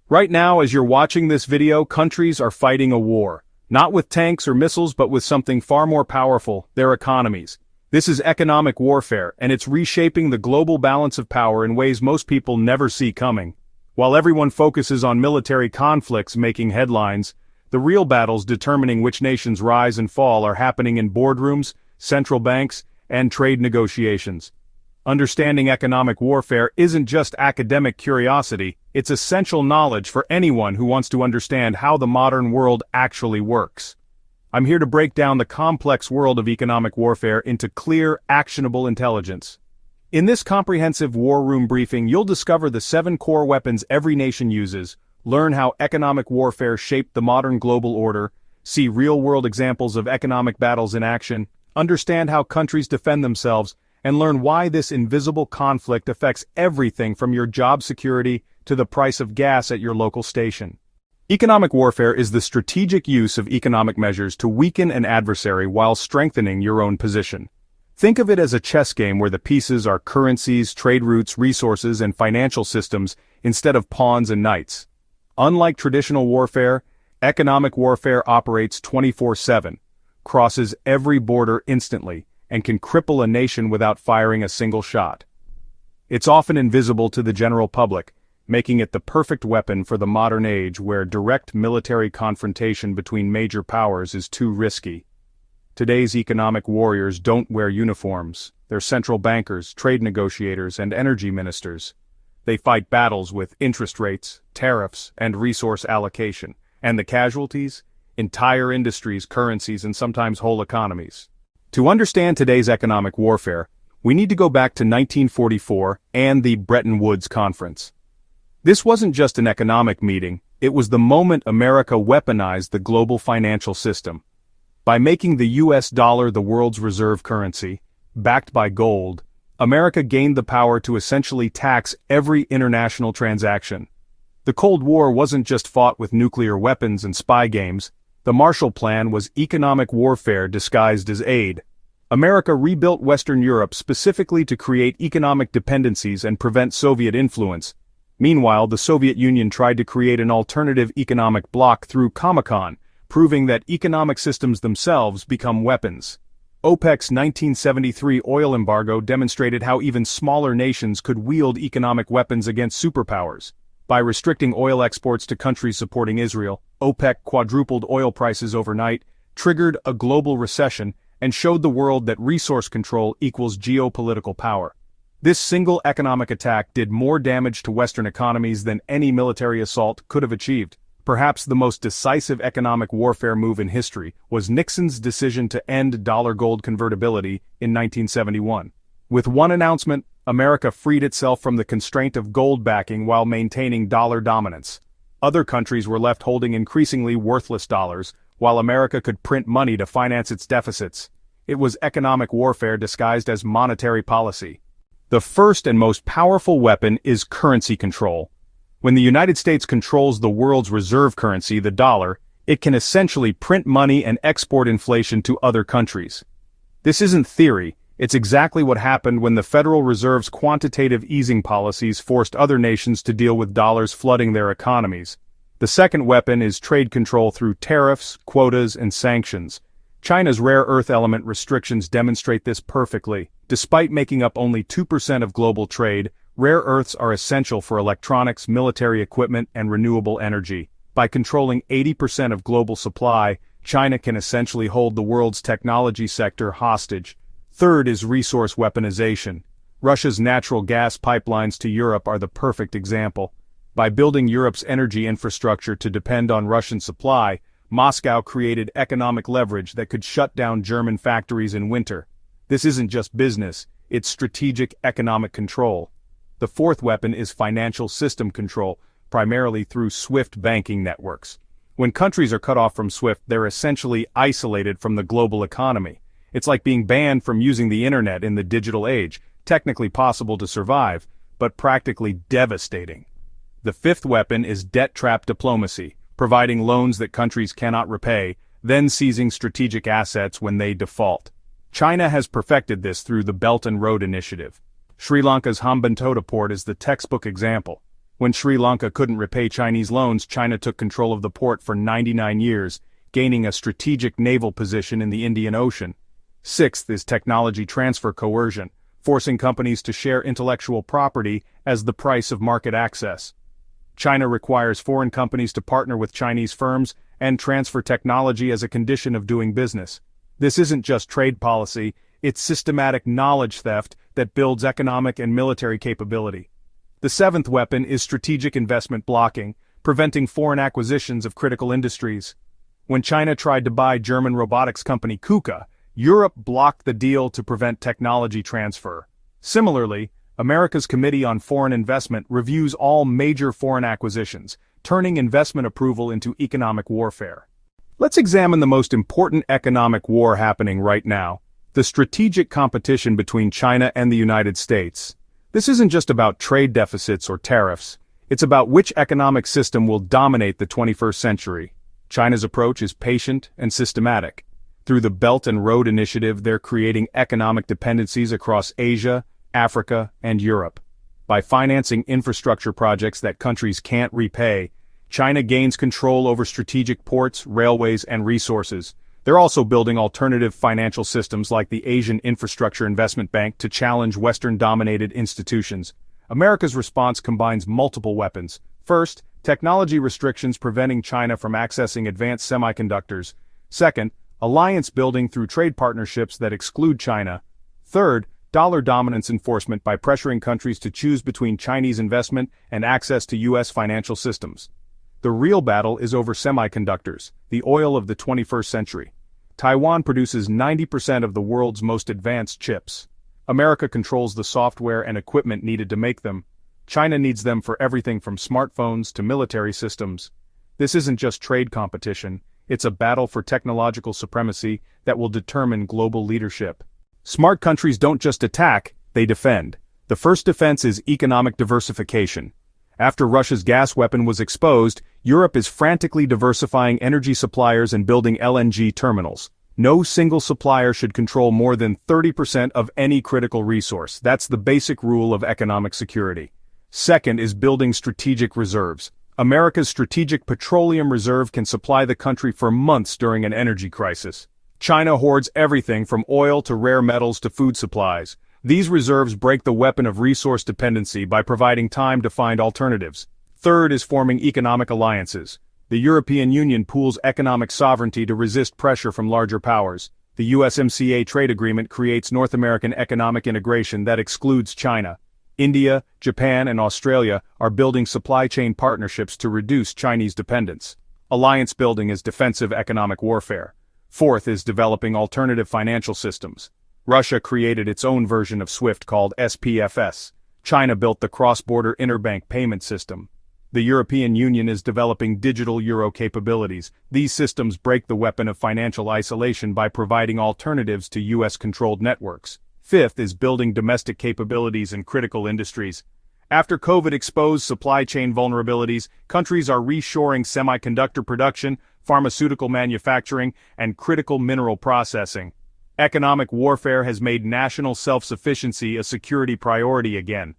Right now, as you're watching this video, countries are fighting a war. Not with tanks or missiles, but with something far more powerful, their economies. This is economic warfare, and it's reshaping the global balance of power in ways most people never see coming. While everyone focuses on military conflicts making headlines, the real battles determining which nations rise and fall are happening in boardrooms, central banks, and trade negotiations. Understanding economic warfare isn't just academic curiosity, it's essential knowledge for anyone who wants to understand how the modern world actually works. I'm here to break down the complex world of economic warfare into clear, actionable intelligence. In this comprehensive war room briefing, you'll discover the 7 core weapons every nation uses, learn how economic warfare shaped the modern global order, see real-world examples of economic battles in action, understand how countries defend themselves, and learn why this invisible conflict affects everything from your job security to the price of gas at your local station. Economic warfare is the strategic use of economic measures to weaken an adversary while strengthening your own position. Think of it as a chess game where the pieces are currencies, trade routes, resources, and financial systems instead of pawns and knights. Unlike traditional warfare, economic warfare operates 24/7, crosses every border instantly, and can cripple a nation without firing a single shot. It's often invisible to the general public, making it the perfect weapon for the modern age where direct military confrontation between major powers is too risky. Today's economic warriors don't wear uniforms. They're central bankers, trade negotiators, and energy ministers. They fight battles with interest rates, tariffs, and resource allocation. And the casualties? Entire industries, currencies, and sometimes whole economies. To understand today's economic warfare, we need to go back to 1944 and the Bretton Woods Conference. This wasn't just an economic meeting, it was the moment America weaponized the global financial system. By making the US dollar the world's reserve currency, backed by gold, America gained the power to essentially tax every international transaction. The Cold War wasn't just fought with nuclear weapons and spy games. The Marshall Plan was economic warfare disguised as aid. America rebuilt Western Europe specifically to create economic dependencies and prevent Soviet influence. Meanwhile, the Soviet Union tried to create an alternative economic bloc through Comecon, proving that economic systems themselves become weapons. OPEC's 1973 oil embargo demonstrated how even smaller nations could wield economic weapons against superpowers. By restricting oil exports to countries supporting Israel, OPEC quadrupled oil prices overnight, triggered a global recession, and showed the world that resource control equals geopolitical power. This single economic attack did more damage to Western economies than any military assault could have achieved. Perhaps the most decisive economic warfare move in history was Nixon's decision to end dollar-gold convertibility in 1971. With one announcement, America freed itself from the constraint of gold backing while maintaining dollar dominance. Other countries were left holding increasingly worthless dollars, while America could print money to finance its deficits. It was economic warfare disguised as monetary policy. The first and most powerful weapon is currency control. When the United States controls the world's reserve currency, the dollar, it can essentially print money and export inflation to other countries. This isn't theory. It's exactly what happened when the Federal Reserve's quantitative easing policies forced other nations to deal with dollars flooding their economies. The second weapon is trade control through tariffs, quotas, and sanctions. China's rare earth element restrictions demonstrate this perfectly. Despite making up only 2% of global trade, rare earths are essential for electronics, military equipment, and renewable energy. By controlling 80% of global supply, China can essentially hold the world's technology sector hostage. Third is resource weaponization. Russia's natural gas pipelines to Europe are the perfect example. By building Europe's energy infrastructure to depend on Russian supply, Moscow created economic leverage that could shut down German factories in winter. This isn't just business, it's strategic economic control. The fourth weapon is financial system control, primarily through SWIFT banking networks. When countries are cut off from SWIFT, they're essentially isolated from the global economy. It's like being banned from using the internet in the digital age, technically possible to survive, but practically devastating. The fifth weapon is debt trap diplomacy, providing loans that countries cannot repay, then seizing strategic assets when they default. China has perfected this through the Belt and Road Initiative. Sri Lanka's Hambantota port is the textbook example. When Sri Lanka couldn't repay Chinese loans, China took control of the port for 99 years, gaining a strategic naval position in the Indian Ocean. Sixth is technology transfer coercion, forcing companies to share intellectual property as the price of market access. China requires foreign companies to partner with Chinese firms and transfer technology as a condition of doing business. This isn't just trade policy, it's systematic knowledge theft that builds economic and military capability. The seventh weapon is strategic investment blocking, preventing foreign acquisitions of critical industries. When China tried to buy German robotics company KUKA, Europe blocked the deal to prevent technology transfer. Similarly, America's Committee on Foreign Investment reviews all major foreign acquisitions, turning investment approval into economic warfare. Let's examine the most important economic war happening right now, the strategic competition between China and the United States. This isn't just about trade deficits or tariffs, it's about which economic system will dominate the 21st century. China's approach is patient and systematic. Through the Belt and Road Initiative, they're creating economic dependencies across Asia, Africa, and Europe. By financing infrastructure projects that countries can't repay, China gains control over strategic ports, railways, and resources. They're also building alternative financial systems like the Asian Infrastructure Investment Bank to challenge Western-dominated institutions. America's response combines multiple weapons. First, technology restrictions preventing China from accessing advanced semiconductors. Second, alliance building through trade partnerships that exclude China. Third, dollar dominance enforcement by pressuring countries to choose between Chinese investment and access to U.S. financial systems. The real battle is over semiconductors, the oil of the 21st century. Taiwan produces 90% of the world's most advanced chips. America controls the software and equipment needed to make them. China needs them for everything from smartphones to military systems. This isn't just trade competition, it's a battle for technological supremacy that will determine global leadership. Smart countries don't just attack, they defend. The first defense is economic diversification. After Russia's gas weapon was exposed, Europe is frantically diversifying energy suppliers and building LNG terminals. No single supplier should control more than 30% of any critical resource. That's the basic rule of economic security. Second is building strategic reserves. America's strategic petroleum reserve can supply the country for months during an energy crisis. China hoards everything from oil to rare metals to food supplies. These reserves break the weapon of resource dependency by providing time to find alternatives. Third is forming economic alliances. The European Union pools economic sovereignty to resist pressure from larger powers. The USMCA trade agreement creates North American economic integration that excludes China. India, Japan, and Australia are building supply chain partnerships to reduce Chinese dependence. Alliance building is defensive economic warfare. Fourth is developing alternative financial systems. Russia created its own version of SWIFT called SPFS. China built the cross-border interbank payment system. The European Union is developing digital euro capabilities. These systems break the weapon of financial isolation by providing alternatives to US-controlled networks. Fifth is building domestic capabilities in critical industries. After COVID exposed supply chain vulnerabilities, countries are reshoring semiconductor production, pharmaceutical manufacturing, and critical mineral processing. Economic warfare has made national self-sufficiency a security priority again.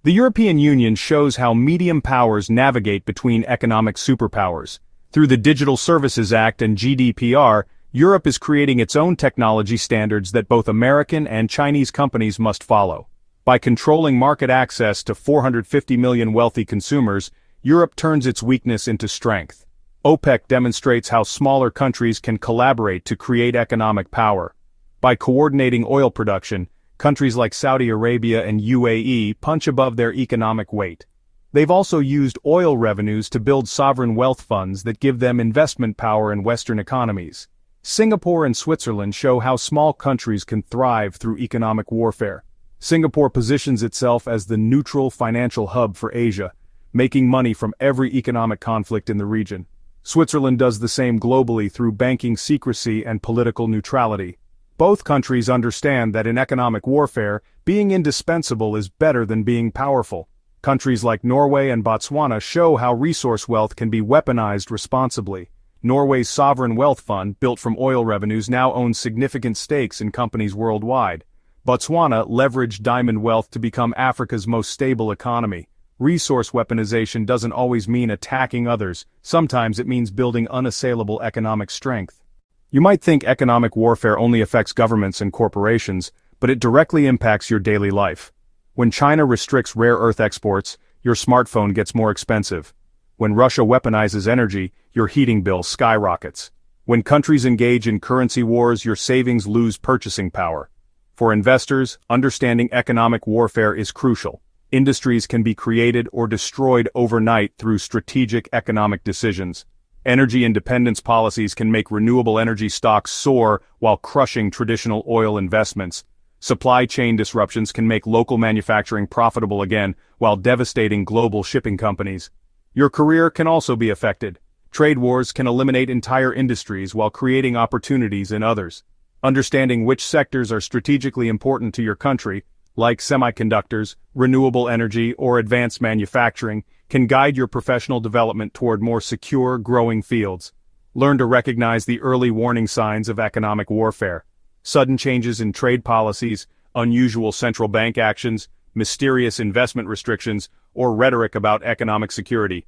The European Union shows how medium powers navigate between economic superpowers. Through the Digital Services Act and GDPR, Europe is creating its own technology standards that both American and Chinese companies must follow. By controlling market access to 450 million wealthy consumers, Europe turns its weakness into strength. OPEC demonstrates how smaller countries can collaborate to create economic power. By coordinating oil production, countries like Saudi Arabia and UAE punch above their economic weight. They've also used oil revenues to build sovereign wealth funds that give them investment power in Western economies. Singapore and Switzerland show how small countries can thrive through economic warfare. Singapore positions itself as the neutral financial hub for Asia, making money from every economic conflict in the region. Switzerland does the same globally through banking secrecy and political neutrality. Both countries understand that in economic warfare, being indispensable is better than being powerful. Countries like Norway and Botswana show how resource wealth can be weaponized responsibly. Norway's sovereign wealth fund, built from oil revenues, now owns significant stakes in companies worldwide. Botswana leveraged diamond wealth to become Africa's most stable economy. Resource weaponization doesn't always mean attacking others, sometimes it means building unassailable economic strength. You might think economic warfare only affects governments and corporations, but it directly impacts your daily life. When China restricts rare earth exports, your smartphone gets more expensive. When Russia weaponizes energy, your heating bill skyrockets. When countries engage in currency wars, your savings lose purchasing power. For investors, understanding economic warfare is crucial. Industries can be created or destroyed overnight through strategic economic decisions. Energy independence policies can make renewable energy stocks soar while crushing traditional oil investments. Supply chain disruptions can make local manufacturing profitable again while devastating global shipping companies. Your career can also be affected. Trade wars can eliminate entire industries while creating opportunities in others. Understanding which sectors are strategically important to your country, like semiconductors, renewable energy, or advanced manufacturing, can guide your professional development toward more secure, growing fields. Learn to recognize the early warning signs of economic warfare. Sudden changes in trade policies, unusual central bank actions, mysterious investment restrictions, or rhetoric about economic security.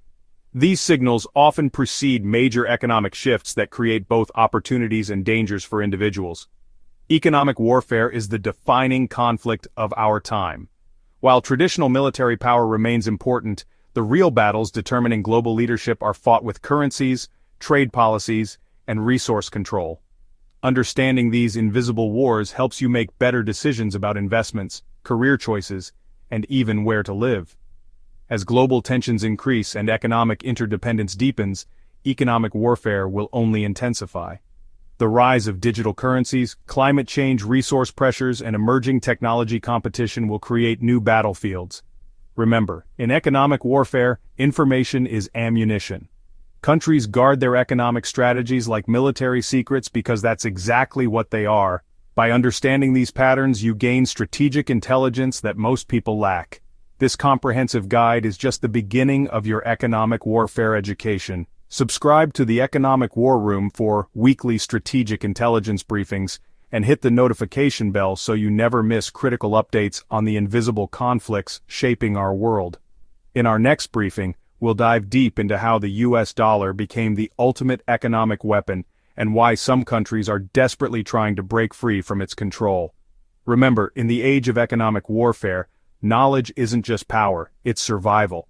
These signals often precede major economic shifts that create both opportunities and dangers for individuals. Economic warfare is the defining conflict of our time. While traditional military power remains important, the real battles determining global leadership are fought with currencies, trade policies, and resource control. Understanding these invisible wars helps you make better decisions about investments, career choices, and even where to live. As global tensions increase and economic interdependence deepens, economic warfare will only intensify. The rise of digital currencies, climate change, resource pressures, and emerging technology competition will create new battlefields. Remember, in economic warfare, information is ammunition. Countries guard their economic strategies like military secrets because that's exactly what they are. By understanding these patterns, you gain strategic intelligence that most people lack. This comprehensive guide is just the beginning of your economic warfare education. Subscribe to the Economic War Room for weekly strategic intelligence briefings, and hit the notification bell so you never miss critical updates on the invisible conflicts shaping our world. In our next briefing, we'll dive deep into how the US dollar became the ultimate economic weapon and why some countries are desperately trying to break free from its control. Remember, in the age of economic warfare, knowledge isn't just power, it's survival.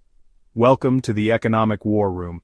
Welcome to the Economic War Room.